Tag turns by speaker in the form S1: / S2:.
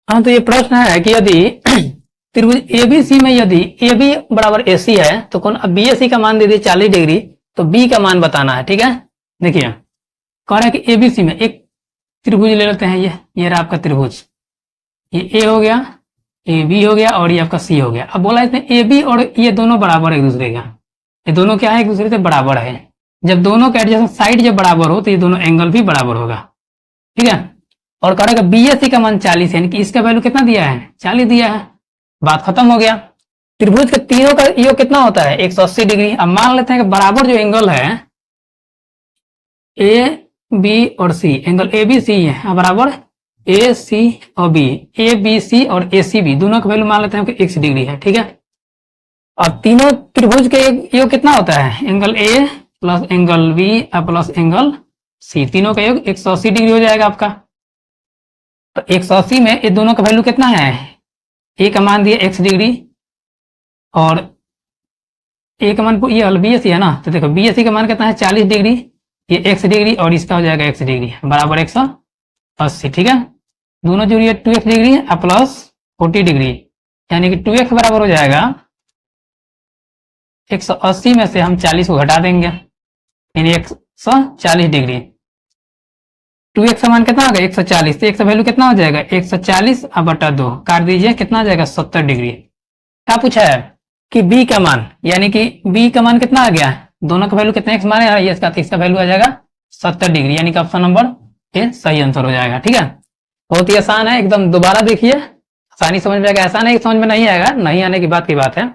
S1: हाँ, तो ये प्रश्न है कि यदि त्रिभुज एबीसी में यदि ए बी बराबर ए सी है तो कौन, अब बी ए सी का मान दे दिए 40 डिग्री, तो बी का मान बताना है। ठीक है, देखिए कह रहा है कि एबीसी में एक त्रिभुज ले लेते हैं, ये रहा आपका त्रिभुज, ये ए हो गया, ए बी हो गया और ये आपका सी हो गया। अब बोला इसमें ए बी और ये दोनों बराबर है एक दूसरे का, ये दोनों क्या है, एक दूसरे से बराबर है। जब दोनों का एडजेसेंट साइड जब बराबर हो तो ये दोनों एंगल भी बराबर होगा। ठीक है, और कह रहा है बी एस सी का मान 40 है, यानी कि इसका वैल्यू कितना दिया है, 40 दिया है, बात खत्म हो गया। त्रिभुज के तीनों का योग कितना होता है, 180 डिग्री। अब मान लेते हैं कि बराबर जो एंगल है ए बी और सी, एंगल ए बी सी है बराबर ए सी और बी, ए बी सी और ए सी बी दोनों का वैल्यू मान लेते हैं कि 1 डिग्री है। ठीक है, और तीनों त्रिभुज के योग कितना होता है, angle A plus angle B plus angle C, तीनों का योग 180 डिग्री हो जाएगा आपका। तो 180 में ये दोनों का वैल्यू कितना है, ए का मान दिया x डिग्री और ए का मान ये बी एस सी है ना, तो देखो बी एस सी का मान कितना है 40 डिग्री, ये x डिग्री और इसका हो जाएगा x डिग्री बराबर 180। ठीक है, दोनों जोड़िए 2x डिग्री प्लस 40 डिग्री, यानी कि 2x बराबर हो जाएगा 180 में से हम 40 को घटा देंगे, यानी 140 डिग्री। 2x का मान कितना होगा 140, तो x का वैल्यू कितना हो जाएगा 140 बटा 2 काट दीजिए, कितना आ जाएगा 70 डिग्री। क्या पूछा है कि b का मान, यानी कि b का मान कितना आ गया, दोनों का वैल्यू कितना x मान है, ये इसका वैल्यू आ जाएगा 70 डिग्री, यानी कि ऑप्शन नंबर ए सही आंसर हो जाएगा। ठीक है, बहुत ही आसान है एकदम, दोबारा देखिए आसानी समझ में आएगा, ऐसा नहीं समझ में नहीं आएगा, नहीं आने की बात है।